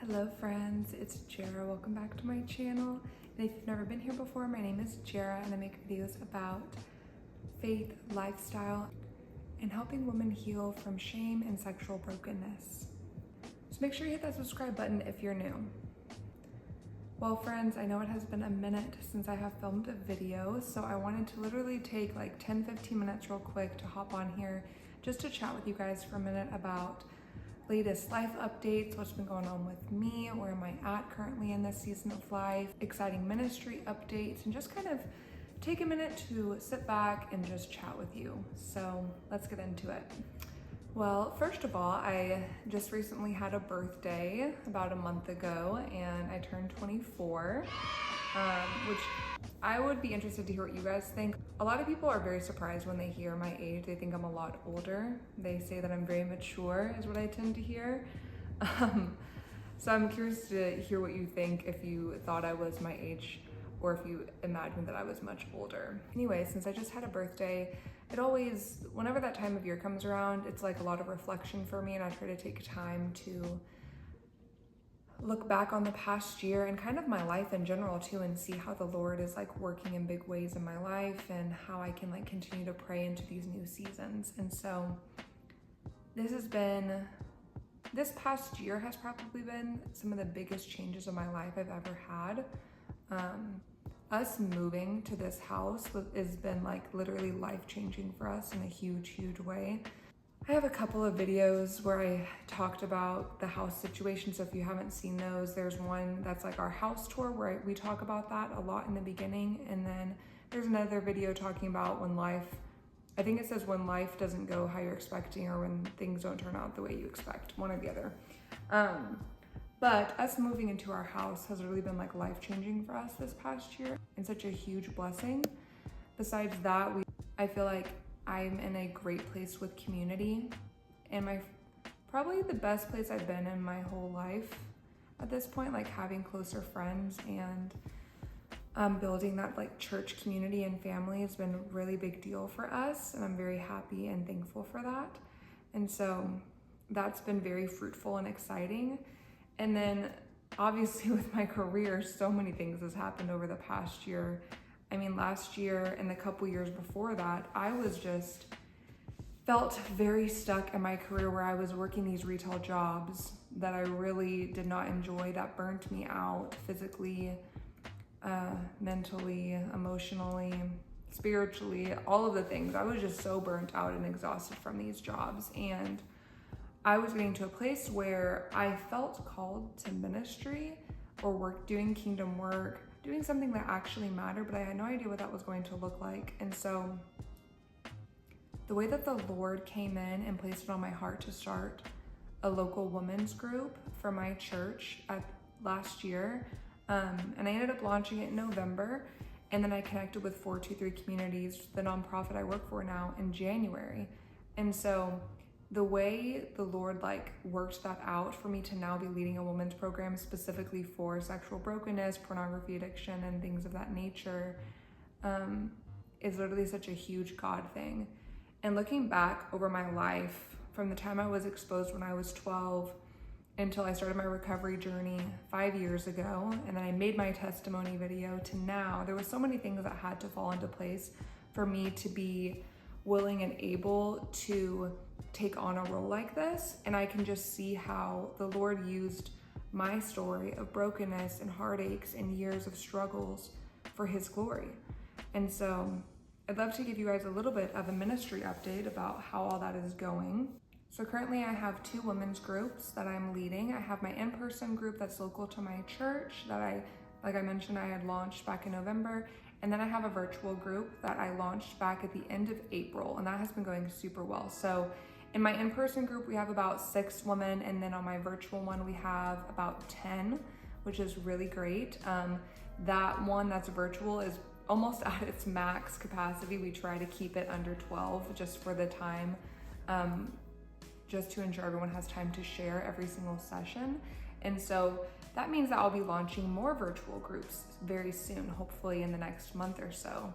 Hello friends, it's Jara. Welcome back to my channel. And if you've never been here before, my name is Jara and I make videos about faith, lifestyle, and helping women heal from shame and sexual brokenness. So make sure you hit that subscribe button if you're new. Well friends, I know it has been a minute since I have filmed a video, so I wanted to literally take like 10-15 minutes real quick to hop on here just to chat with you guys for a minute about latest life updates, what's been going on with me, where am I at currently in this season of life, exciting ministry updates, and just kind of take a minute to sit back and just chat with you. So let's get into it. Well, first of all, I just recently had a birthday about a month ago and I turned 24, which I would be interested to hear what you guys think. A lot of people are very surprised when they hear my age. They think I'm a lot older. They say that I'm very mature is what I tend to hear. So I'm curious to hear what you think, if you thought I was my age or if you imagined that I was much older. Anyway, since I just had a birthday, it always, whenever that time of year comes around, it's like a lot of reflection for me, and I try to take time to look back on the past year and kind of my life in general too, and see how the Lord is like working in big ways in my life and how I can like continue to pray into these new seasons. And so this past year has probably been some of the biggest changes of my life I've ever had. Us moving to this house has been like literally life-changing for us in a huge way. I have a couple of videos where I talked about the house situation, so if you haven't seen those, there's one that's like our house tour where we talk about that a lot in the beginning, and then there's another video talking about when life doesn't go how you're expecting, or when things don't turn out the way you expect, one or the other. But us moving into our house has really been like life-changing for us this past year and such a huge blessing. Besides that, I feel like I'm in a great place with community, and probably the best place I've been in my whole life at this point, like having closer friends and building that like church community and family has been a really big deal for us, and I'm very happy and thankful for that. And so that's been very fruitful and exciting. And then obviously with my career, so many things has happened over the past year. I mean, last year and the couple years before that, I was just felt very stuck in my career, where I was working these retail jobs that I really did not enjoy, that burnt me out physically, mentally, emotionally, spiritually, all of the things. I was just so burnt out and exhausted from these jobs. And I was getting to a place where I felt called to ministry or doing kingdom work, doing something that actually mattered, but I had no idea what that was going to look like. And so the way that the Lord came in and placed it on my heart to start a local women's group for my church last year, and I ended up launching it in November, and then I connected with 423 Communities, the nonprofit I work for now, in January. And so the way the Lord like worked that out for me to now be leading a women's program specifically for sexual brokenness, pornography addiction, and things of that nature is literally such a huge God thing. And looking back over my life, from the time I was exposed when I was 12 until I started my recovery journey 5 years ago, and then I made my testimony video, to now, there were so many things that had to fall into place for me to be willing and able to take on a role like this. And I can just see how the Lord used my story of brokenness and heartaches and years of struggles for His glory. And so I'd love to give you guys a little bit of a ministry update about how all that is going. So currently I have 2 women's groups that I'm leading. I have my in-person group that's local to my church that like I mentioned, I had launched back in November. And then I have a virtual group that I launched back at the end of April, and that has been going super well. So in my in-person group, we have about 6 women, and then on my virtual one, we have about 10, which is really great. That one that's virtual is almost at its max capacity. We try to keep it under 12 just for the time, just to ensure everyone has time to share every single session. And so that means that I'll be launching more virtual groups very soon, hopefully in the next month or so.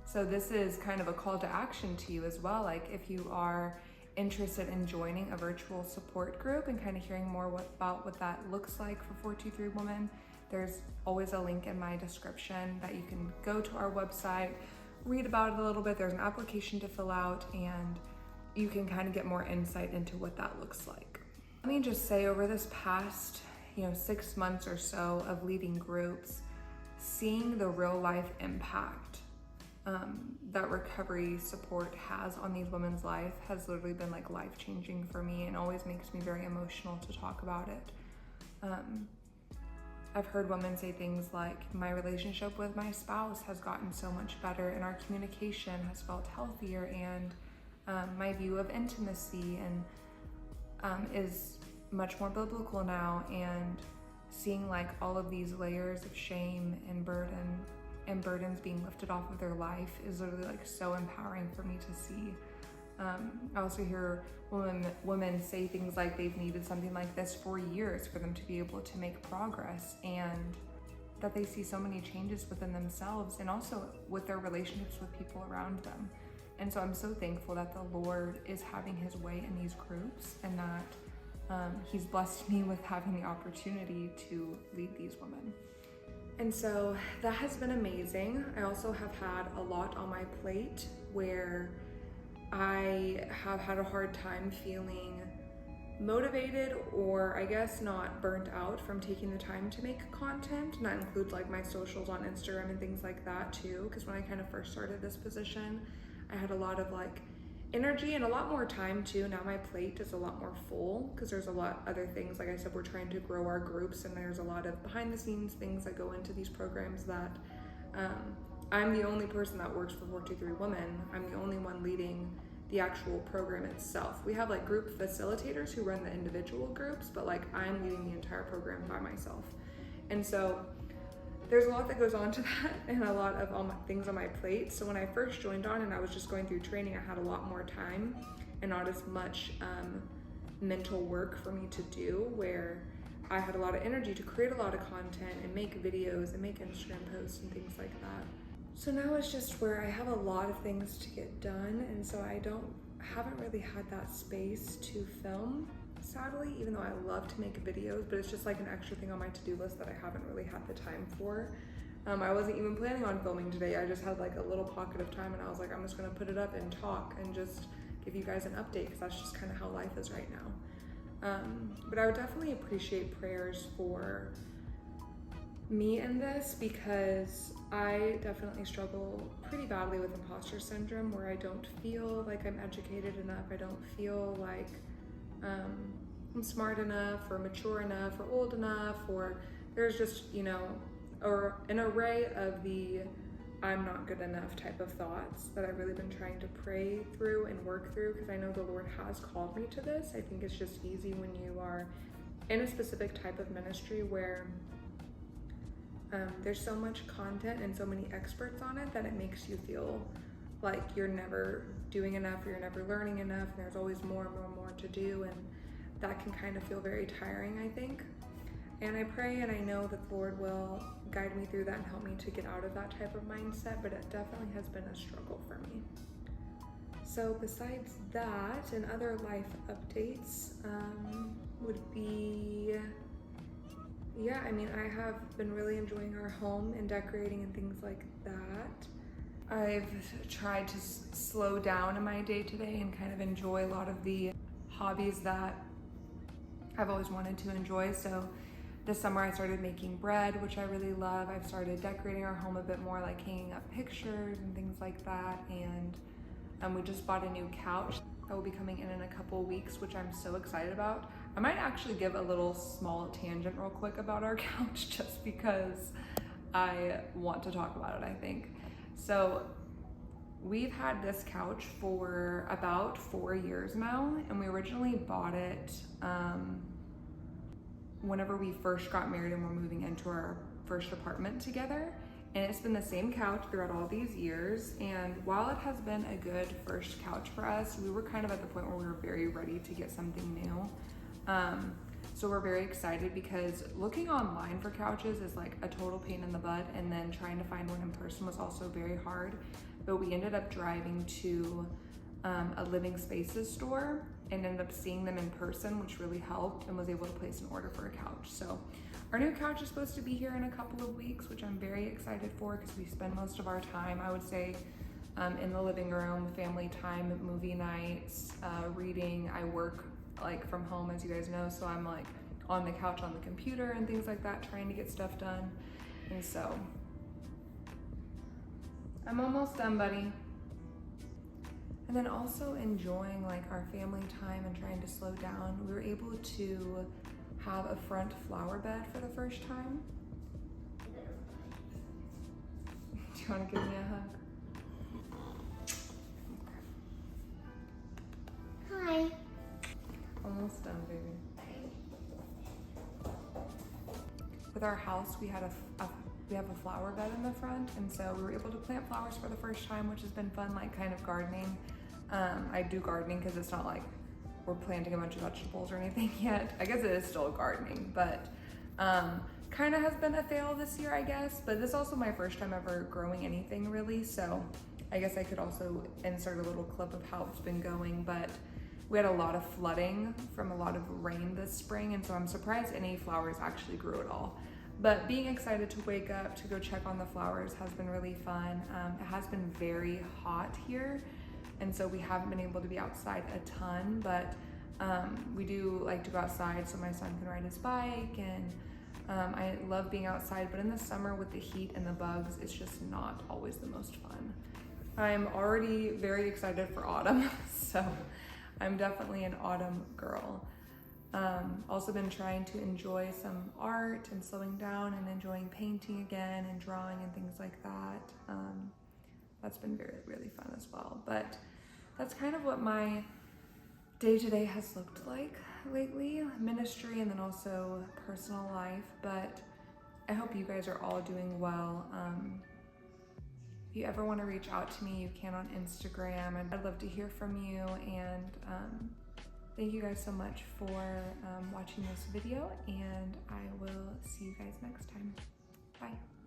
So this is kind of a call to action to you as well. Like if you are interested in joining a virtual support group and kind of hearing more about what that looks like for 423 Women, there's always a link in my description that you can go to our website, read about it a little bit. There's an application to fill out, and you can kind of get more insight into what that looks like. Let me just say, over this past 6 months or so of leading groups, seeing the real life impact that recovery support has on these women's life has literally been like life-changing for me, and always makes me very emotional to talk about it. I've heard women say things like, my relationship with my spouse has gotten so much better, and our communication has felt healthier, and my view of intimacy is much more biblical now. And seeing like all of these layers of shame and burdens being lifted off of their life is literally like so empowering for me to see. I also hear women say things like they've needed something like this for years for them to be able to make progress, and that they see so many changes within themselves and also with their relationships with people around them. And so I'm so thankful that the Lord is having his way in these groups, and that he's blessed me with having the opportunity to lead these women. And so that has been amazing. I also have had a lot on my plate where I have had a hard time feeling motivated, or I guess not burnt out from taking the time to make content. And that includes like my socials on Instagram and things like that too. Because when I kind of first started this position, I had a lot of like energy and a lot more time too. Now my plate is a lot more full because there's a lot other things. Like I said, we're trying to grow our groups, and there's a lot of behind the scenes things that go into these programs that I'm the only person that works for 423 Women. I'm the only one leading the actual program itself. We have like group facilitators who run the individual groups, but like I'm leading the entire program by myself. And so there's a lot that goes on to that, and a lot of all my things on my plate. So when I first joined on and I was just going through training, I had a lot more time and not as much mental work for me to do, where I had a lot of energy to create a lot of content and make videos and make Instagram posts and things like that. So now it's just where I have a lot of things to get done, and so I haven't really had that space to film, sadly, even though I love to make videos, but it's just like an extra thing on my to-do list that I haven't really had the time for. I wasn't even planning on filming today. I just had like a little pocket of time, and I was like, I'm just gonna put it up and talk and just give you guys an update, because that's just kind of how life is right now. But I would definitely appreciate prayers for me in this, because I definitely struggle pretty badly with imposter syndrome, where I don't feel like I'm educated enough. I don't feel like I'm smart enough or mature enough or old enough, or there's just, or an array of the I'm not good enough type of thoughts that I've really been trying to pray through and work through, because I know the Lord has called me to this. I think it's just easy when you are in a specific type of ministry where there's so much content and so many experts on it that it makes you feel like you're never doing enough, or you're never learning enough, and there's always more and more and more to do, and that can kind of feel very tiring, I think. And I pray and I know that the Lord will guide me through that and help me to get out of that type of mindset, but it definitely has been a struggle for me. So besides that, and other life updates would be, I have been really enjoying our home and decorating and things like that. I've tried to slow down in my day-to-day and kind of enjoy a lot of the hobbies that I've always wanted to enjoy. So this summer I started making bread, which I really love. I've started decorating our home a bit more, like hanging up pictures and things like that. And we just bought a new couch that will be coming in a couple weeks, which I'm so excited about. I might actually give a little small tangent real quick about our couch, just because I want to talk about it, I think. So we've had this couch for about 4 years now, and we originally bought it whenever we first got married and we're moving into our first apartment together. And it's been the same couch throughout all these years. And while it has been a good first couch for us, we were kind of at the point where we were very ready to get something new. So we're very excited, because looking online for couches is like a total pain in the butt, and then trying to find one in person was also very hard. But we ended up driving to a living spaces store and ended up seeing them in person, which really helped, and was able to place an order for a couch. So our new couch is supposed to be here in a couple of weeks, which I'm very excited for because we spend most of our time, I would say, in the living room, family time, movie nights, reading. I work like from home, as you guys know, so I'm like on the couch on the computer and things like that, trying to get stuff done. And so I'm almost done, buddy. And then also enjoying like our family time and trying to slow down. We were able to have a front flower bed for the first time. Do you want to give me a hug? Hi. Almost done, baby. With our house, we have a flower bed in the front, and so we were able to plant flowers for the first time, which has been fun, like kind of gardening. I do gardening because it's not like we're planting a bunch of vegetables or anything yet. I guess it is still gardening, but kind of has been a fail this year, I guess. But this is also my first time ever growing anything really, so I guess I could also insert a little clip of how it's been going. But we had a lot of flooding from a lot of rain this spring, and so I'm surprised any flowers actually grew at all. But being excited to wake up to go check on the flowers has been really fun. It has been very hot here, and so we haven't been able to be outside a ton, but we do like to go outside so my son can ride his bike, and I love being outside, but in the summer with the heat and the bugs, it's just not always the most fun. I'm already very excited for autumn, so I'm definitely an autumn girl. Also been trying to enjoy some art and slowing down and enjoying painting again and drawing and things like that. That's been really fun as well. But that's kind of what my day-to-day has looked like lately, ministry and then also personal life. But I hope you guys are all doing well. If you ever want to reach out to me, you can on Instagram. I'd love to hear from you, and thank you guys so much for watching this video, and I will see you guys next time. Bye.